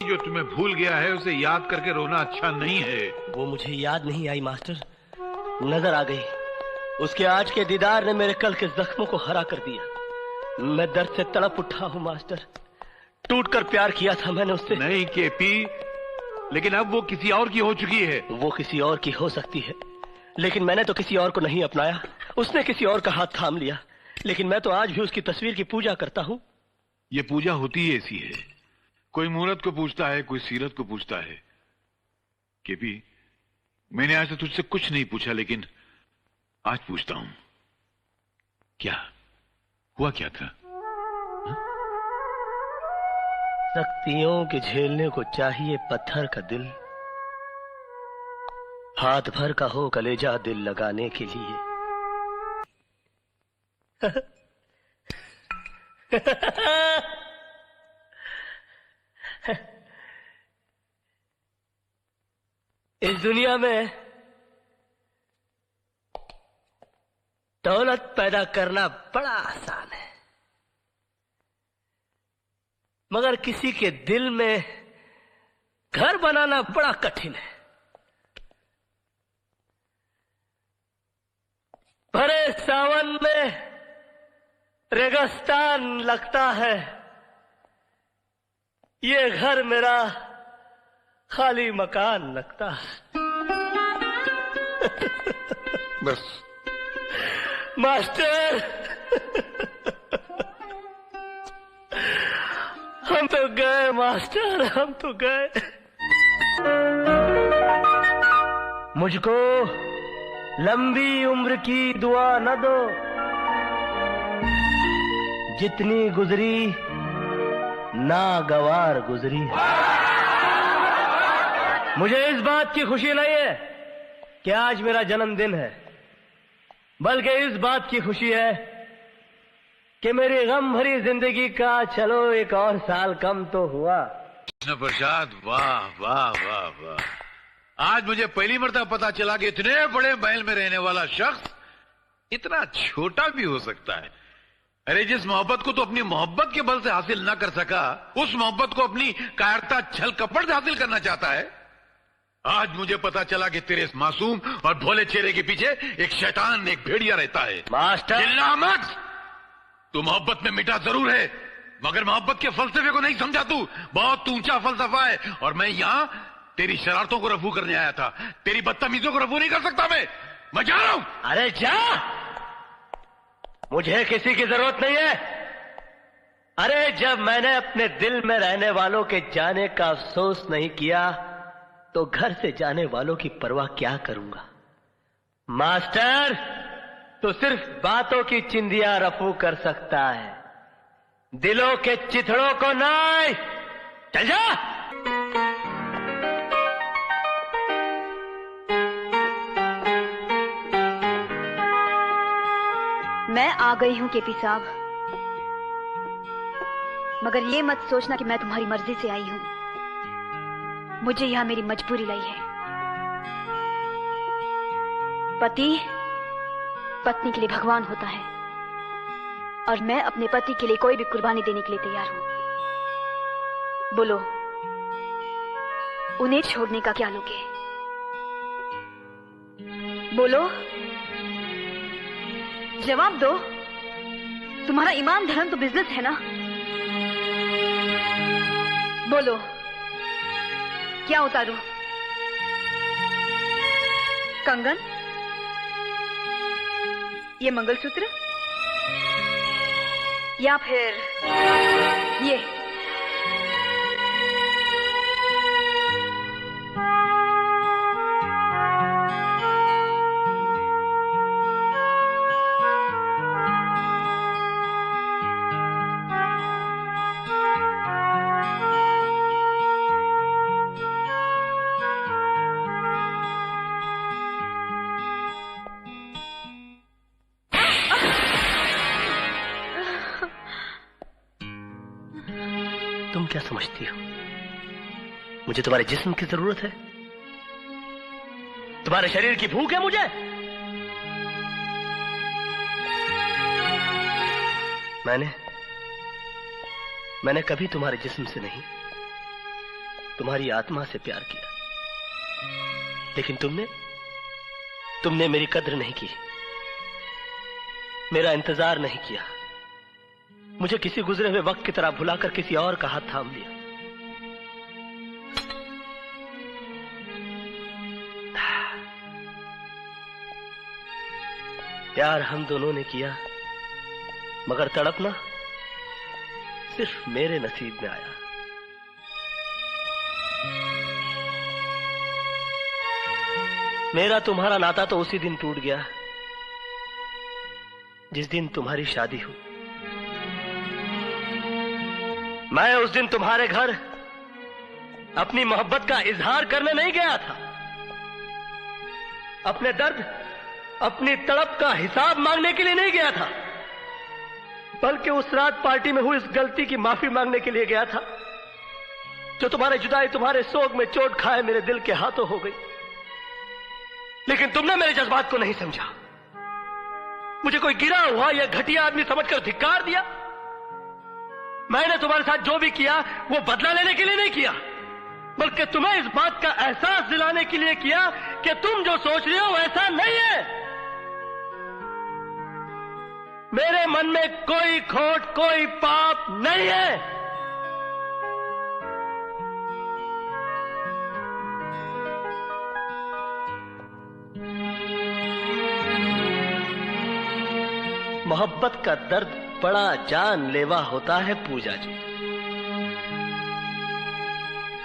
जो तुम्हें भूल गया है उसे याद करके रोना अच्छा नहीं है। वो मुझे याद नहीं आई मास्टर, नजर आ गई। उसके आज के दीदार ने मेरे कल के जख्मों को हरा कर दिया। मैं दर्द से तड़प उठा हूँ मास्टर। टूट कर प्यार किया था मैंने उससे। नहीं केपी, लेकिन अब वो किसी और की हो चुकी है। वो किसी और की हो सकती है, लेकिन मैंने तो किसी और को नहीं अपनाया। उसने किसी और का हाथ थाम लिया, लेकिन मैं तो आज भी उसकी तस्वीर की पूजा करता हूँ। ये पूजा होती ही ऐसी है, कोई मूरत को पूछता है, कोई सीरत को पूछता है। केपी, मैंने आज से तुझसे कुछ नहीं पूछा, लेकिन आज पूछता हूं, क्या हुआ, क्या था? सख्तियों के झेलने को चाहिए पत्थर का दिल, हाथ भर का हो कलेजा दिल लगाने के लिए। इस दुनिया में दौलत पैदा करना बड़ा आसान है, मगर किसी के दिल में घर बनाना बड़ा कठिन है। भरे सावन में रेगिस्तान लगता है, ये घर मेरा खाली मकान लगता है। बस मास्टर, हम तो गए मास्टर, हम तो गए। मुझको लंबी उम्र की दुआ न दो, जितनी गुजरी नागवार गुजरी। मुझे इस बात की खुशी नहीं है कि आज मेरा जन्मदिन है, बल्कि इस बात की खुशी है कि मेरी गम भरी जिंदगी का चलो एक और साल कम तो हुआ। कृष्ण प्रसाद, वाह वाह वाह वाह। आज मुझे पहली मर्तबा पता चला कि इतने बड़े महल में रहने वाला शख्स इतना छोटा भी हो सकता है। अरे, जिस मोहब्बत को तो अपनी मोहब्बत के बल से हासिल ना कर सका, उस मोहब्बत को अपनी कायरता छल कपट से हासिल करना चाहता है। आज मुझे पता चला कि तेरे इस मासूम और भोले चेहरे के पीछे एक शैतान, एक भेड़िया रहता है। मास्टर, चिल्ला मत। तू मोहब्बत में मिटा जरूर है, मगर मोहब्बत के फलसफे को नहीं समझा। तू बहुत ऊंचा फलसफा है, और मैं यहां तेरी शरारतों को रफू करने आया था। तेरी बदतमीजों को रफू नहीं कर सकता मैं जा रहा हूं। अरे जा, मुझे किसी की जरूरत नहीं है। अरे, जब मैंने अपने दिल में रहने वालों के जाने का अफसोस नहीं किया, तो घर से जाने वालों की परवाह क्या करूंगा। मास्टर, तो सिर्फ बातों की चिंदियां रफू कर सकता है, दिलों के चिथड़ों को नहीं। चल जा। मैं आ गई हूं केपी साहब, मगर ये मत सोचना कि मैं तुम्हारी मर्जी से आई हूं। मुझे यहां मेरी मजबूरी लाई है। पति पत्नी के लिए भगवान होता है, और मैं अपने पति के लिए कोई भी कुर्बानी देने के लिए तैयार हूं। बोलो, उन्हें छोड़ने का क्या लोगे? बोलो, जवाब दो। तुम्हारा ईमान धर्म तो बिजनेस है ना? बोलो, क्या उतारूं? कंगन, ये मंगलसूत्र, या फिर ये? तुम क्या समझती हो, मुझे तुम्हारे जिस्म की जरूरत है? तुम्हारे शरीर की भूख है मुझे? मैंने कभी तुम्हारे जिस्म से नहीं, तुम्हारी आत्मा से प्यार किया, लेकिन तुमने मेरी कद्र नहीं की, मेरा इंतजार नहीं किया, मुझे किसी गुजरे हुए वक्त की तरह भुलाकर किसी और का हाथ थाम लिया। प्यार हम दोनों ने किया, मगर तड़पना सिर्फ मेरे नसीब में आया। मेरा तुम्हारा नाता तो उसी दिन टूट गया जिस दिन तुम्हारी शादी हुई। मैं उस दिन तुम्हारे घर अपनी मोहब्बत का इजहार करने नहीं गया था, अपने दर्द, अपनी तड़प का हिसाब मांगने के लिए नहीं गया था, बल्कि उस रात पार्टी में हुई इस गलती की माफी मांगने के लिए गया था जो तुम्हारे जुदाई, तुम्हारे सोग में चोट खाए मेरे दिल के हाथों हो गई। लेकिन तुमने मेरे जज्बात को नहीं समझा, मुझे कोई गिरा हुआ या घटिया आदमी समझकर धिक्कार दिया। मैंने तुम्हारे साथ जो भी किया वो बदला लेने के लिए नहीं किया, बल्कि तुम्हें इस बात का एहसास दिलाने के लिए किया कि तुम जो सोच रहे हो ऐसा नहीं है। मेरे मन में कोई खोट, कोई पाप नहीं है। मोहब्बत का दर्द बड़ा जानलेवा होता है पूजा जी।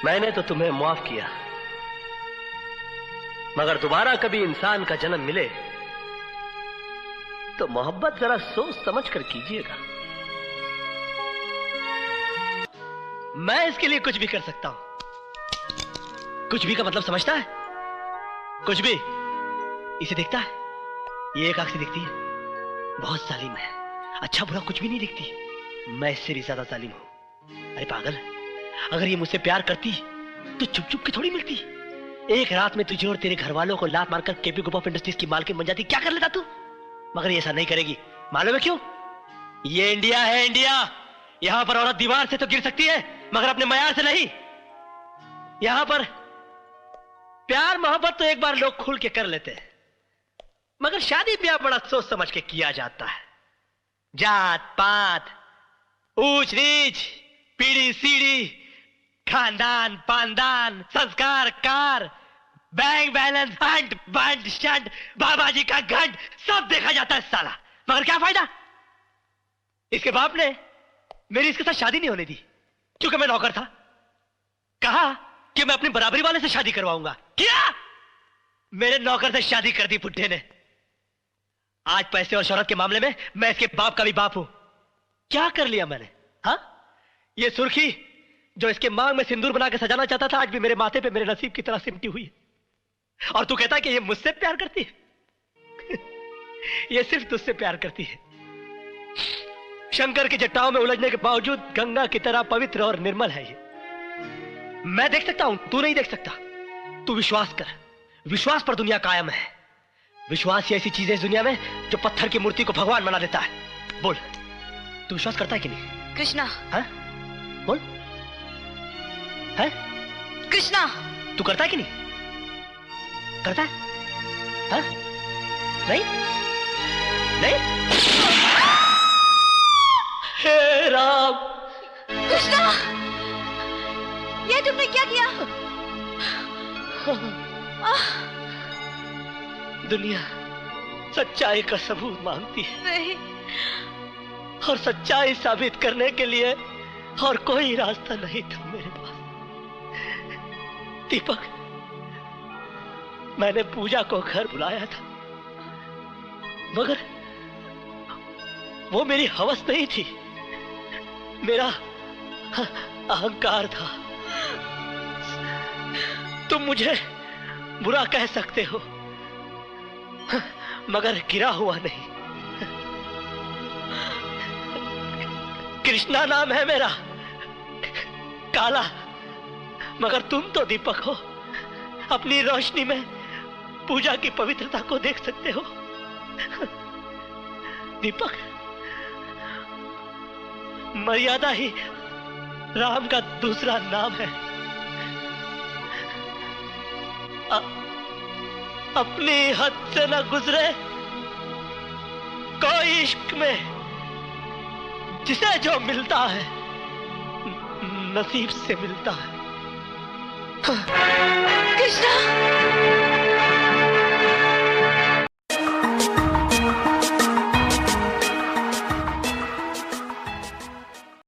मैंने तो तुम्हें माफ किया, मगर दोबारा कभी इंसान का जन्म मिले तो मोहब्बत जरा सोच समझ कर कीजिएगा। मैं इसके लिए कुछ भी कर सकता हूं। कुछ भी का मतलब समझता है? कुछ भी इसे दिखता है, ये एक आंख से दिखती है, बहुत जालिम है, अच्छा बुरा कुछ भी नहीं दिखती। मैं इससे भी ज्यादा जालिम हूं। अरे पागल, अगर ये मुझसे प्यार करती तो चुप चुप के थोड़ी मिलती। एक रात में तुझे और तेरे घर वालों को लात मारकर केपी ग्रुप ऑफ इंडस्ट्रीज की मालकिन बन जाती, क्या कर लेता तू? मगर ये ऐसा नहीं करेगी, मालूम है क्यों? ये इंडिया है, इंडिया। यहां पर औरत दीवार से तो गिर सकती है, मगर अपने मयार से नहीं। यहां पर प्यार मोहब्बत तो एक बार लोग खुल के कर लेते हैं, मगर शादी ब्याह बड़ा सोच समझ के किया जाता है। जात पात, ऊंच नीच, पीढ़ी सीढ़ी, खानदान पानदान, संस्कार कार, बैंक बैलेंस, हंट बंट शंट, बाबा जी का घंट, सब देखा जाता है साला। मगर क्या फायदा? इसके बाप ने मेरी इसके साथ शादी नहीं होने दी, क्योंकि मैं नौकर था। कहा कि मैं अपनी बराबरी वाले से शादी करवाऊंगा, किया। मेरे नौकर से शादी कर दी बुड्ढे ने। आज पैसे और शोहरत के मामले में मैं इसके बाप का भी बाप हूं। क्या कर लिया मैंने? हाँ, ये सुर्खी जो इसके मांग में सिंदूर बना के सजाना चाहता था, आज भी मेरे माथे पे मेरे नसीब की तरह सिमटी हुई है। और तू कहता है कि ये मुझसे प्यार करती है? ये सिर्फ तुझसे प्यार करती है। शंकर की जटाओं में उलझने के बावजूद गंगा की तरह पवित्र और निर्मल है ये। मैं देख सकता हूं, तू नहीं देख सकता। तू विश्वास कर, विश्वास पर दुनिया कायम है। विश्वास ही ऐसी चीज है इस दुनिया में जो पत्थर की मूर्ति को भगवान बना देता है। बोल, तू विश्वास करता है कि नहीं? कृष्णा। हाँ? बोल, है? कृष्णा, तू करता है कि नहीं? करता है? हाँ? नहीं? नहीं? हे राम! कृष्णा, ये तुमने क्या किया? दुनिया सच्चाई का सबूत मांगती है। नहीं। और सच्चाई साबित करने के लिए और कोई रास्ता नहीं था मेरे पास। दीपक, मैंने पूजा को घर बुलाया था, मगर वो मेरी हवस नहीं थी, मेरा अहंकार था। तुम मुझे बुरा कह सकते हो, मगर गिरा हुआ नहीं। कृष्णा नाम है मेरा, काला, मगर तुम तो दीपक हो। अपनी रोशनी में पूजा की पवित्रता को देख सकते हो। दीपक, मर्यादा ही राम का दूसरा नाम है। अपनी हद से न गुजरे कोई इश्क में जिसे जो मिलता है नसीब से मिलता है। कृष्णा